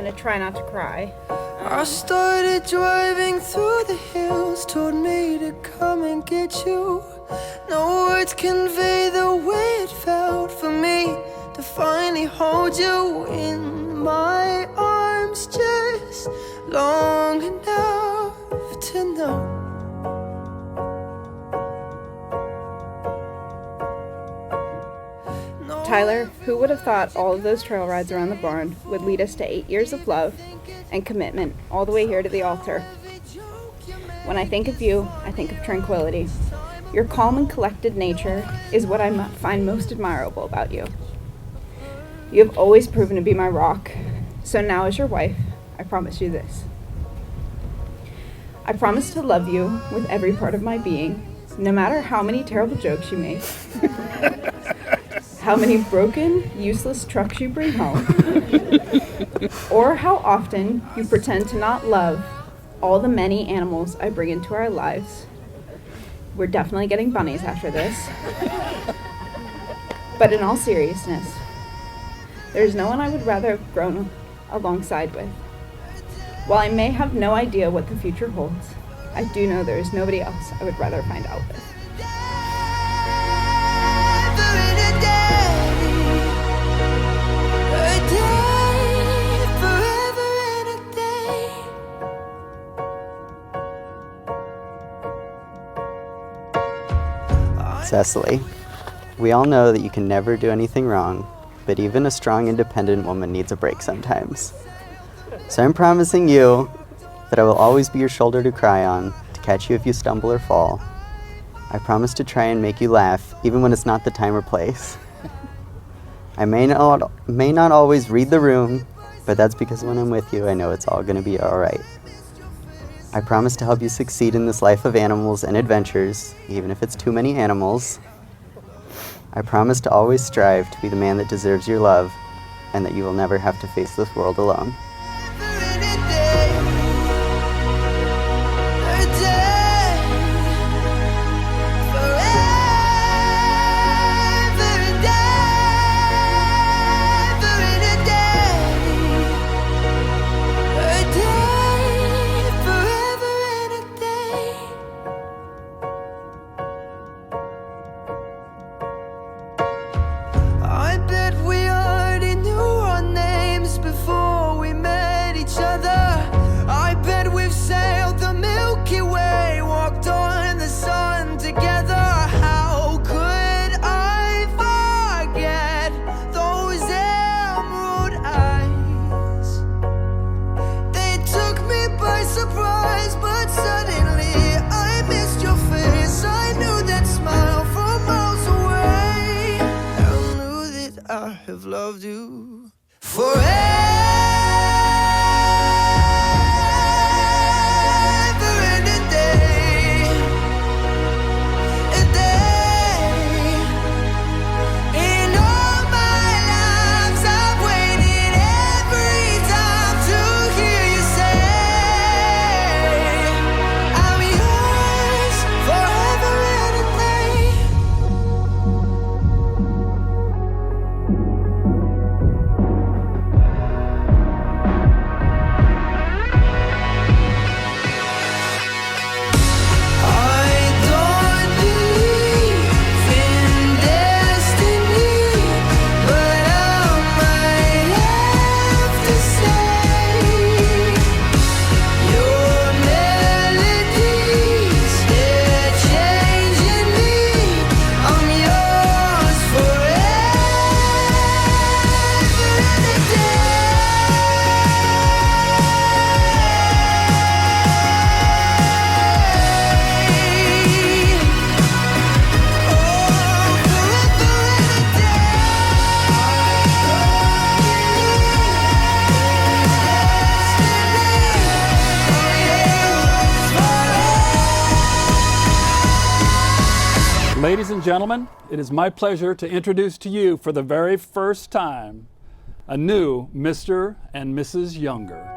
gonna try not to cry. I started driving through the hills, told me to come and get you. No words convey the way it felt for me to finally hold you in my arms, just long enough to know. Tyler, who would have thought all of those trail rides around the barn would lead us to 8 years of love and commitment all the way here to the altar? When I think of you, I think of tranquility. Your calm and collected nature is what I find most admirable about you. You have always proven to be my rock, so now as your wife, I promise you this. I promise to love you with every part of my being, no matter how many terrible jokes you make, how many broken, useless trucks you bring home, or how often you pretend to not love all the many animals I bring into our lives. We're definitely getting bunnies after this. But in all seriousness, there's no one I would rather have grown alongside with. While I may have no idea what the future holds, I do know there is nobody else I would rather find out with. Cecily, we all know that you can never do anything wrong, but even a strong, independent woman needs a break sometimes. So I'm promising you that I will always be your shoulder to cry on, to catch you if you stumble or fall. I promise to try and make you laugh, even when it's not the time or place. I may not always read the room, but that's because when I'm with you, I know it's all going to be all right. I promise to help you succeed in this life of animals and adventures, even if it's too many animals. I promise to always strive to be the man that deserves your love, and that you will never have to face this world alone. Have loved you forever and a day, in all my lives I've waited every time to hear you say I'm yours forever and a day. Ladies and gentlemen, it is my pleasure to introduce to you for the very first time a new Mr. and Mrs. Younger.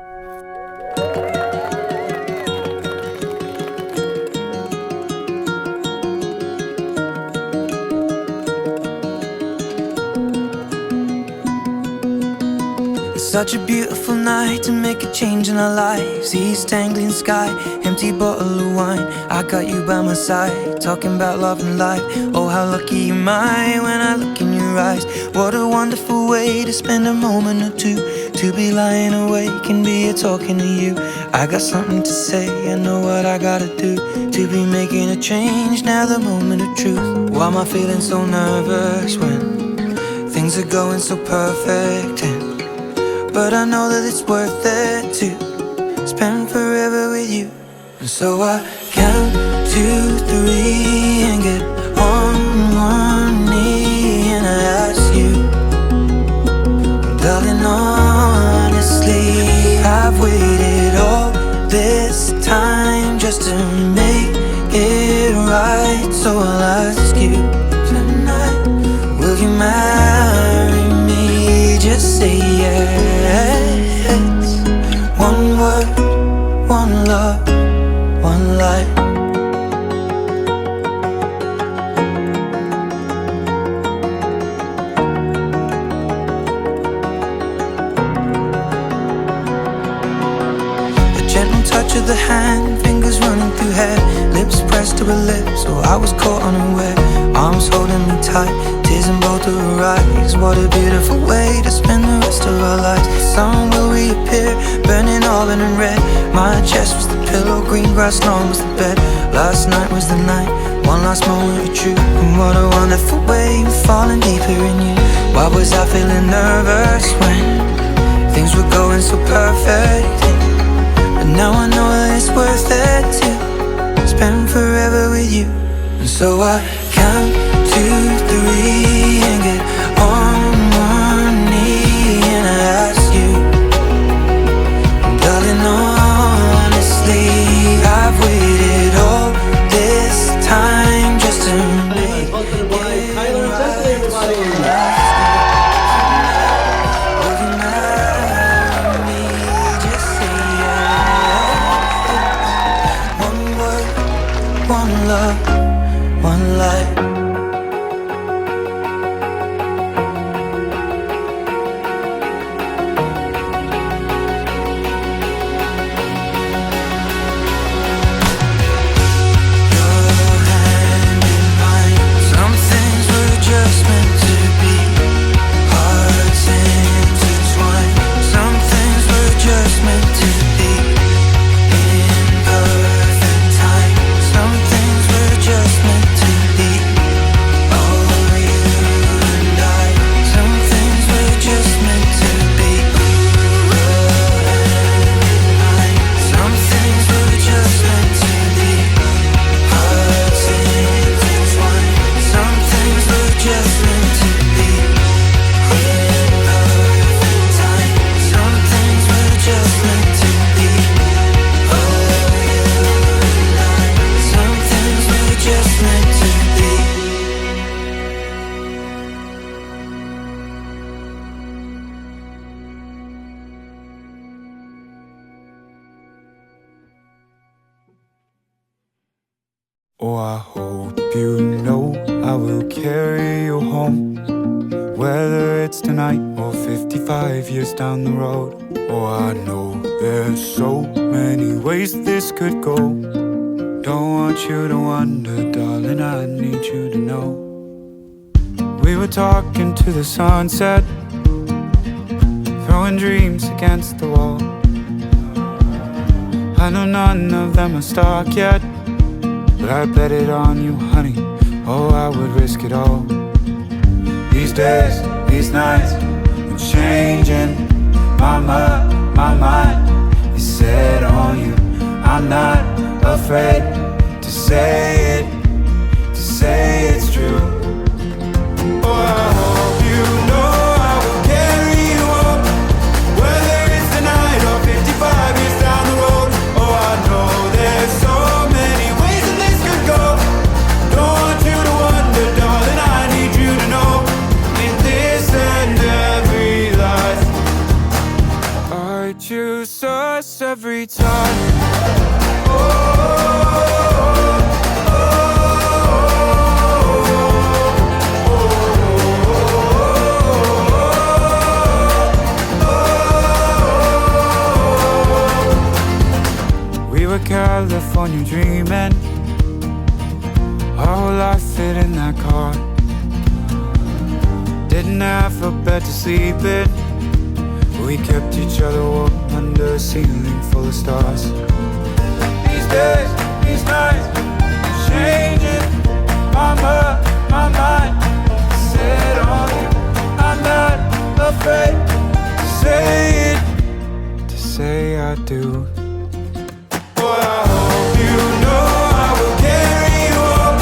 Such a beautiful night to make a change in our lives. East Anglian sky, empty bottle of wine. I got you by my side, talking about love and life. Oh, how lucky am I when I look in your eyes. What a wonderful way to spend a moment or two. To be lying awake and be here talking to you. I got something to say, I know what I gotta do. To be making a change, now the moment of truth. Why am I feeling so nervous when things are going so perfect? But I know that it's worth it to spend forever with you. And so I count 2, 3 and get on one knee and I ask you, darling, honestly, I've waited all this time just to make it right. So I'll ask you tonight, will you marry me? Just say yes. One word, one love, one life. A gentle touch of the hand, fingers running through hair, lips pressed to her lips, so I was caught unaware. Arms holding me tight, tears in both of her eyes. What a beautiful way to spend the rest of our lives. Sun will reappear, burning auburn and red. My chest was the pillow, green grass lawn was the bed. Last night was the night, one last moment of truth. And what a wonderful way of falling deeper in you. Why was I feeling nervous when things were going so perfect? But now I know that it's worth it to spend forever with you. And so I count 2, 3 and get on one knee and I ask you, darling, honestly, I've waited all this time just to make it right. Will you marry me? Just say yes. One word, one love, one life. Oh, I hope you know I will carry you home, whether it's tonight or 55 years down the road. Oh, I know there's so many ways this could go. Don't want you to wonder, darling, I need you to know. We were talking to the sunset, throwing dreams against the wall. I know none of them are stuck yet, but I bet it on you, honey. Oh, I would risk it all. These days, these nights, I'm changing my mind is set on you. I'm not afraid to say it's true. Oh, I hope you know I will carry you home, whether it's tonight or 55 years down the road. Oh, I know there's so many ways that this could go. Don't want you to wonder, darling, I need you to know. In this and every life, I choose us every time. didn't have a bed to sleep in. We kept each other warm under a ceiling full of stars. These days, these nights, changing my mind. Set on you, I'm not afraid to say it, to say I do. Boy, I hope you know I will carry you home,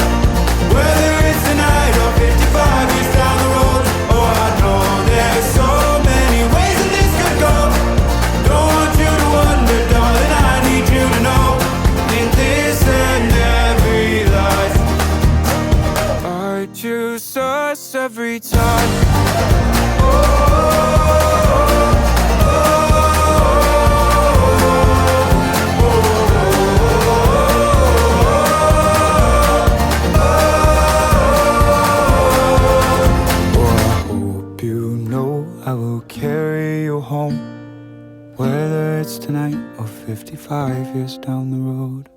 whether it's tonight or 55 years down the road. Oh, I know there's so many ways that this could go. Don't want you to wonder, darling, I need you to know, in this and every life, I choose us every time. I will carry you home, whether it's tonight or 55 years down the road.